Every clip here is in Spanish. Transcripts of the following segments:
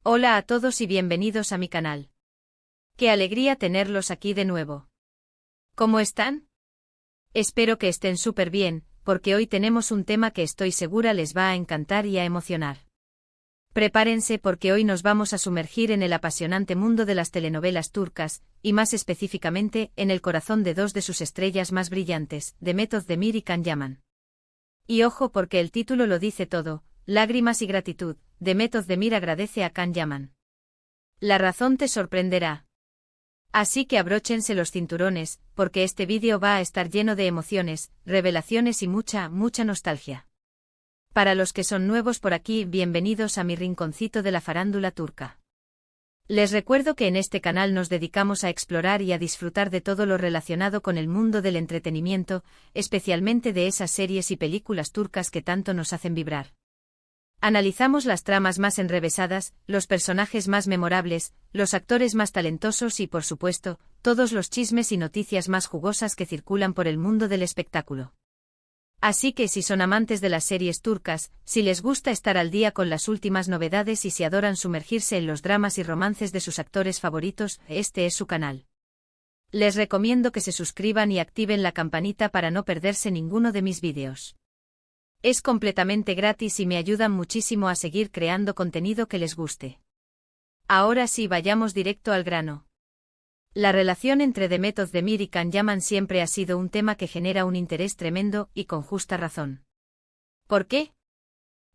Hola a todos y bienvenidos a mi canal. Qué alegría tenerlos aquí de nuevo. ¿Cómo están? Espero que estén súper bien, porque hoy tenemos un tema que estoy segura les va a encantar y a emocionar. Prepárense porque hoy nos vamos a sumergir en el apasionante mundo de las telenovelas turcas, y más específicamente en el corazón de dos de sus estrellas más brillantes, Demet Özdemir y Can Yaman. Y ojo porque el título lo dice todo, lágrimas y gratitud. Demet Özdemir agradece a Can Yaman. La razón te sorprenderá. Así que abróchense los cinturones, porque este vídeo va a estar lleno de emociones, revelaciones y mucha nostalgia. Para los que son nuevos por aquí, bienvenidos a mi rinconcito de la farándula turca. Les recuerdo que en este canal nos dedicamos a explorar y a disfrutar de todo lo relacionado con el mundo del entretenimiento, especialmente de esas series y películas turcas que tanto nos hacen vibrar. Analizamos las tramas más enrevesadas, los personajes más memorables, los actores más talentosos y, por supuesto, todos los chismes y noticias más jugosas que circulan por el mundo del espectáculo. Así que si son amantes de las series turcas, si les gusta estar al día con las últimas novedades y si adoran sumergirse en los dramas y romances de sus actores favoritos, este es su canal. Les recomiendo que se suscriban y activen la campanita para no perderse ninguno de mis vídeos. Es completamente gratis y me ayudan muchísimo a seguir creando contenido que les guste. Ahora sí, vayamos directo al grano. La relación entre Demet Özdemir y Can Yaman siempre ha sido un tema que genera un interés tremendo, y con justa razón. ¿Por qué?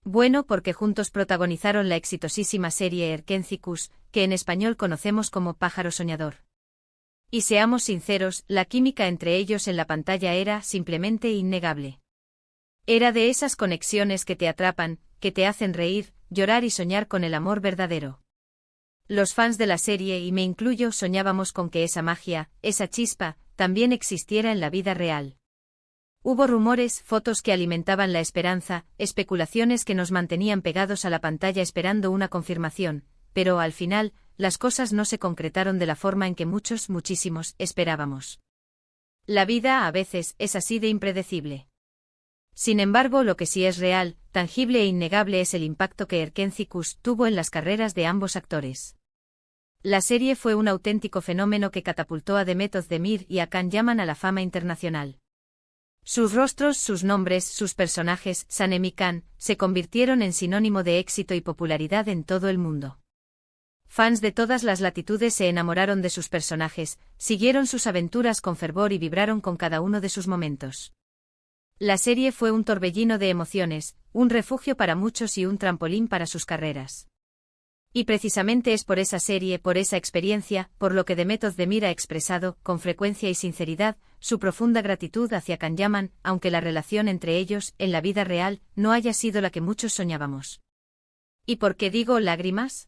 Bueno, porque juntos protagonizaron la exitosísima serie Erkenci-Kuş, que en español conocemos como Pájaro Soñador. Y seamos sinceros, la química entre ellos en la pantalla era simplemente innegable. Era de esas conexiones que te atrapan, que te hacen reír, llorar y soñar con el amor verdadero. Los fans de la serie, y me incluyo, soñábamos con que esa magia, esa chispa, también existiera en la vida real. Hubo rumores, fotos que alimentaban la esperanza, especulaciones que nos mantenían pegados a la pantalla esperando una confirmación, pero al final, las cosas no se concretaron de la forma en que muchísimos, esperábamos. La vida a veces es así de impredecible. Sin embargo, lo que sí es real, tangible e innegable es el impacto que Erkenci-Kuş tuvo en las carreras de ambos actores. La serie fue un auténtico fenómeno que catapultó a Demet Özdemir y a Can Yaman a la fama internacional. Sus rostros, sus nombres, sus personajes, Sanem y Can, se convirtieron en sinónimo de éxito y popularidad en todo el mundo. Fans de todas las latitudes se enamoraron de sus personajes, siguieron sus aventuras con fervor y vibraron con cada uno de sus momentos. La serie fue un torbellino de emociones, un refugio para muchos y un trampolín para sus carreras. Y precisamente es por esa serie, por esa experiencia, por lo que Demet Özdemir ha expresado, con frecuencia y sinceridad, su profunda gratitud hacia Can Yaman, aunque la relación entre ellos, en la vida real, no haya sido la que muchos soñábamos. ¿Y por qué digo lágrimas?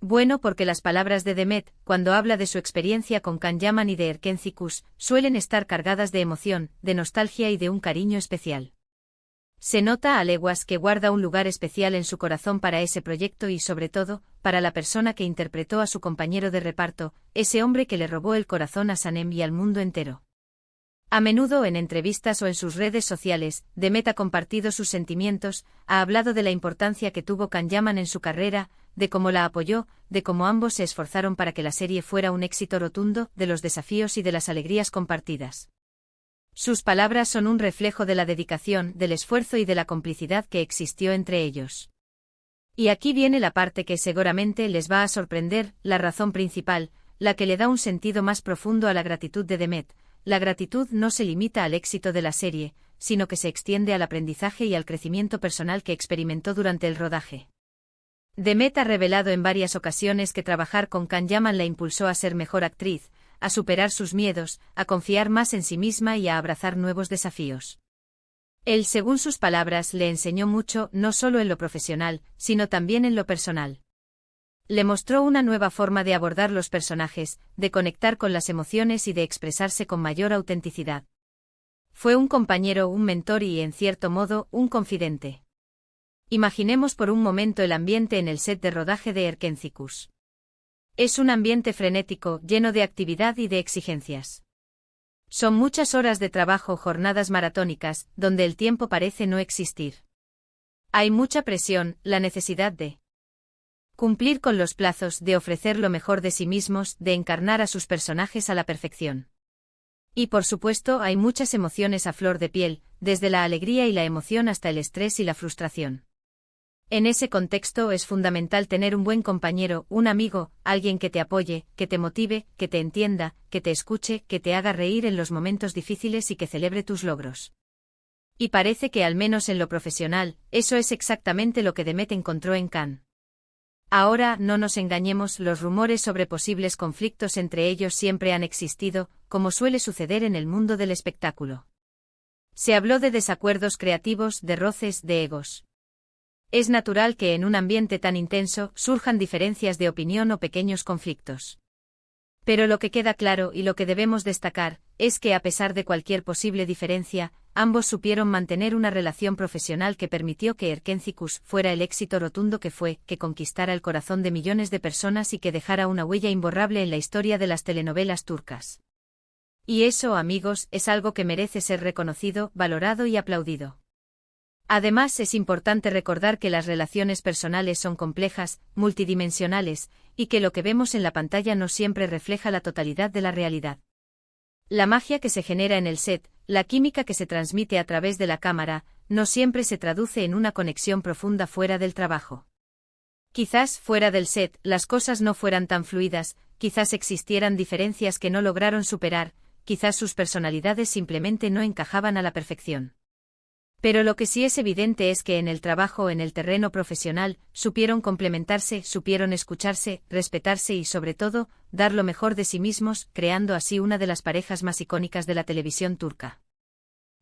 Bueno, porque las palabras de Demet, cuando habla de su experiencia con Can Yaman y de Erkenci-Kuş, suelen estar cargadas de emoción, de nostalgia y de un cariño especial. Se nota a leguas que guarda un lugar especial en su corazón para ese proyecto y sobre todo, para la persona que interpretó a su compañero de reparto, ese hombre que le robó el corazón a Sanem y al mundo entero. A menudo en entrevistas o en sus redes sociales, Demet ha compartido sus sentimientos, ha hablado de la importancia que tuvo Can Yaman en su carrera, de cómo la apoyó, de cómo ambos se esforzaron para que la serie fuera un éxito rotundo, de los desafíos y de las alegrías compartidas. Sus palabras son un reflejo de la dedicación, del esfuerzo y de la complicidad que existió entre ellos. Y aquí viene la parte que seguramente les va a sorprender, la razón principal, la que le da un sentido más profundo a la gratitud de Demet. La gratitud no se limita al éxito de la serie, sino que se extiende al aprendizaje y al crecimiento personal que experimentó durante el rodaje. Demet ha revelado en varias ocasiones que trabajar con Can Yaman la impulsó a ser mejor actriz, a superar sus miedos, a confiar más en sí misma y a abrazar nuevos desafíos. Él, según sus palabras, le enseñó mucho, no solo en lo profesional, sino también en lo personal. Le mostró una nueva forma de abordar los personajes, de conectar con las emociones y de expresarse con mayor autenticidad. Fue un compañero, un mentor y, en cierto modo, un confidente. Imaginemos por un momento el ambiente en el set de rodaje de Erkenci-Kuş. Es un ambiente frenético, lleno de actividad y de exigencias. Son muchas horas de trabajo, jornadas maratónicas, donde el tiempo parece no existir. Hay mucha presión, la necesidad de Cumplir con los plazos, de ofrecer lo mejor de sí mismos, de encarnar a sus personajes a la perfección. Y por supuesto hay muchas emociones a flor de piel, desde la alegría y la emoción hasta el estrés y la frustración. En ese contexto es fundamental tener un buen compañero, un amigo, alguien que te apoye, que te motive, que te entienda, que te escuche, que te haga reír en los momentos difíciles y que celebre tus logros. Y parece que al menos en lo profesional, eso es exactamente lo que Demet encontró en Cannes. Ahora, no nos engañemos, los rumores sobre posibles conflictos entre ellos siempre han existido, como suele suceder en el mundo del espectáculo. Se habló de desacuerdos creativos, de roces, de egos. Es natural que en un ambiente tan intenso surjan diferencias de opinión o pequeños conflictos. Pero lo que queda claro y lo que debemos destacar, es que a pesar de cualquier posible diferencia, ambos supieron mantener una relación profesional que permitió que Erkenci fuera el éxito rotundo que fue, que conquistara el corazón de millones de personas y que dejara una huella imborrable en la historia de las telenovelas turcas. Y eso, amigos, es algo que merece ser reconocido, valorado y aplaudido. Además, es importante recordar que las relaciones personales son complejas, multidimensionales, y que lo que vemos en la pantalla no siempre refleja la totalidad de la realidad. La magia que se genera en el set, la química que se transmite a través de la cámara, no siempre se traduce en una conexión profunda fuera del trabajo. Quizás, fuera del set, las cosas no fueran tan fluidas, quizás existieran diferencias que no lograron superar, quizás sus personalidades simplemente no encajaban a la perfección. Pero lo que sí es evidente es que en el trabajo, en el terreno profesional, supieron complementarse, supieron escucharse, respetarse y sobre todo, dar lo mejor de sí mismos, creando así una de las parejas más icónicas de la televisión turca.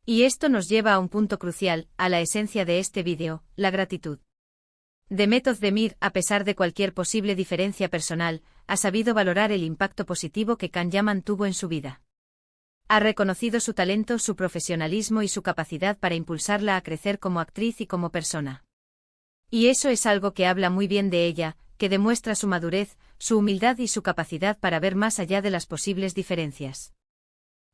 Y esto nos lleva a un punto crucial, a la esencia de este vídeo, la gratitud. Demet Özdemir, a pesar de cualquier posible diferencia personal, ha sabido valorar el impacto positivo que Can Yaman tuvo en su vida. Ha reconocido su talento, su profesionalismo y su capacidad para impulsarla a crecer como actriz y como persona. Y eso es algo que habla muy bien de ella, que demuestra su madurez, su humildad y su capacidad para ver más allá de las posibles diferencias.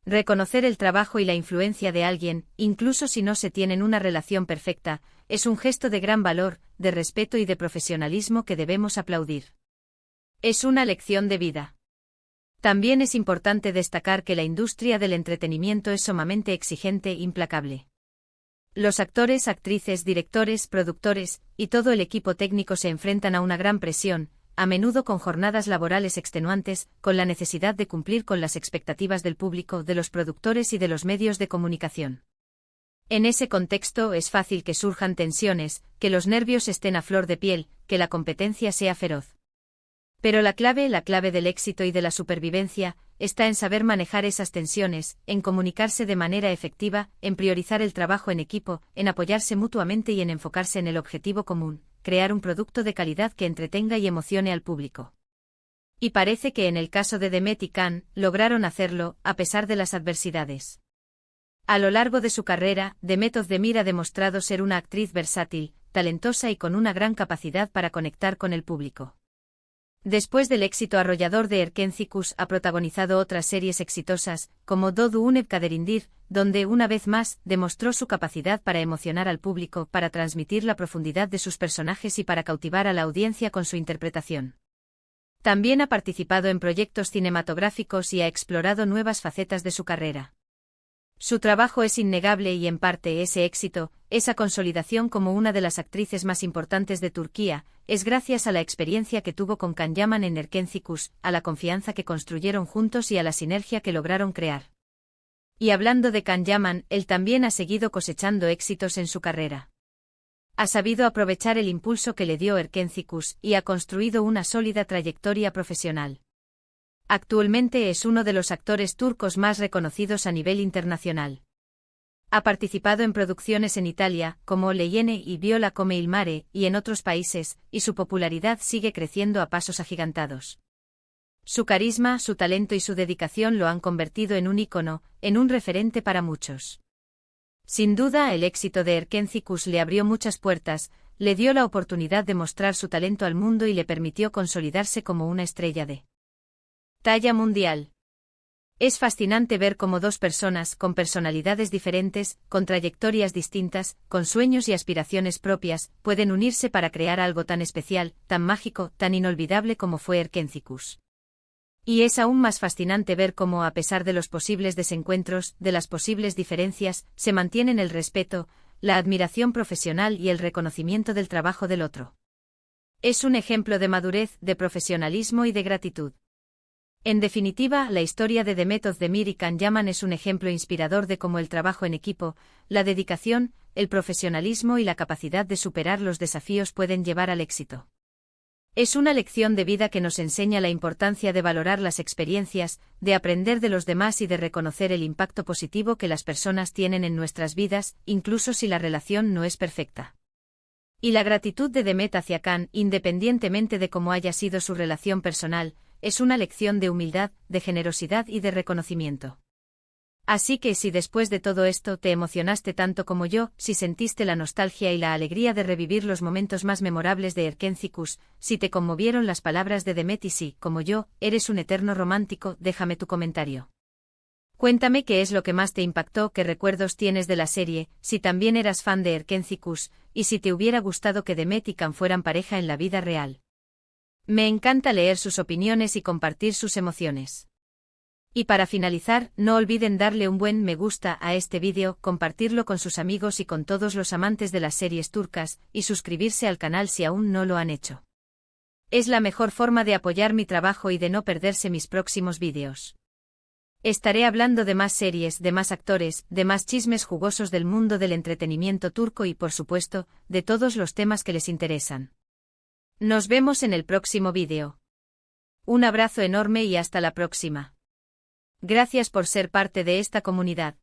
Reconocer el trabajo y la influencia de alguien, incluso si no se tienen una relación perfecta, es un gesto de gran valor, de respeto y de profesionalismo que debemos aplaudir. Es una lección de vida. También es importante destacar que la industria del entretenimiento es sumamente exigente e implacable. Los actores, actrices, directores, productores, y todo el equipo técnico se enfrentan a una gran presión, a menudo con jornadas laborales extenuantes, con la necesidad de cumplir con las expectativas del público, de los productores y de los medios de comunicación. En ese contexto es fácil que surjan tensiones, que los nervios estén a flor de piel, que la competencia sea feroz. Pero la clave del éxito y de la supervivencia, está en saber manejar esas tensiones, en comunicarse de manera efectiva, en priorizar el trabajo en equipo, en apoyarse mutuamente y en enfocarse en el objetivo común, crear un producto de calidad que entretenga y emocione al público. Y parece que en el caso de Demet y Can, lograron hacerlo, a pesar de las adversidades. A lo largo de su carrera, Demet Özdemir ha demostrado ser una actriz versátil, talentosa y con una gran capacidad para conectar con el público. Después del éxito arrollador de Erkenci ha protagonizado otras series exitosas, como Doğu Unep Kaderindir, donde una vez más demostró su capacidad para emocionar al público, para transmitir la profundidad de sus personajes y para cautivar a la audiencia con su interpretación. También ha participado en proyectos cinematográficos y ha explorado nuevas facetas de su carrera. Su trabajo es innegable y en parte ese éxito, esa consolidación como una de las actrices más importantes de Turquía, es gracias a la experiencia que tuvo con Can Yaman en Erkenci, a la confianza que construyeron juntos y a la sinergia que lograron crear. Y hablando de Can Yaman, él también ha seguido cosechando éxitos en su carrera. Ha sabido aprovechar el impulso que le dio Erkenci y ha construido una sólida trayectoria profesional. Actualmente es uno de los actores turcos más reconocidos a nivel internacional. Ha participado en producciones en Italia, como Le Iene y Viola come il mare, y en otros países, y su popularidad sigue creciendo a pasos agigantados. Su carisma, su talento y su dedicación lo han convertido en un ícono, en un referente para muchos. Sin duda, el éxito de Erkenci le abrió muchas puertas, le dio la oportunidad de mostrar su talento al mundo y le permitió consolidarse como una estrella de talla mundial. Es fascinante ver cómo dos personas con personalidades diferentes, con trayectorias distintas, con sueños y aspiraciones propias, pueden unirse para crear algo tan especial, tan mágico, tan inolvidable como fue Erkénticos. Y es aún más fascinante ver cómo, a pesar de los posibles desencuentros, de las posibles diferencias, se mantienen el respeto, la admiración profesional y el reconocimiento del trabajo del otro. Es un ejemplo de madurez, de profesionalismo y de gratitud. En definitiva, la historia de Demet Özdemir y Can Yaman es un ejemplo inspirador de cómo el trabajo en equipo, la dedicación, el profesionalismo y la capacidad de superar los desafíos pueden llevar al éxito. Es una lección de vida que nos enseña la importancia de valorar las experiencias, de aprender de los demás y de reconocer el impacto positivo que las personas tienen en nuestras vidas, incluso si la relación no es perfecta. Y la gratitud de Demet hacia Can, independientemente de cómo haya sido su relación personal, es una lección de humildad, de generosidad y de reconocimiento. Así que si después de todo esto te emocionaste tanto como yo, si sentiste la nostalgia y la alegría de revivir los momentos más memorables de Erkénticos, si te conmovieron las palabras de Demet y si, como yo, eres un eterno romántico, déjame tu comentario. Cuéntame qué es lo que más te impactó, qué recuerdos tienes de la serie, si también eras fan de Erkénticos, y si te hubiera gustado que Demet y Can fueran pareja en la vida real. Me encanta leer sus opiniones y compartir sus emociones. Y para finalizar, no olviden darle un buen me gusta a este vídeo, compartirlo con sus amigos y con todos los amantes de las series turcas, y suscribirse al canal si aún no lo han hecho. Es la mejor forma de apoyar mi trabajo y de no perderse mis próximos vídeos. Estaré hablando de más series, de más actores, de más chismes jugosos del mundo del entretenimiento turco y por supuesto, de todos los temas que les interesan. Nos vemos en el próximo vídeo. Un abrazo enorme y hasta la próxima. Gracias por ser parte de esta comunidad.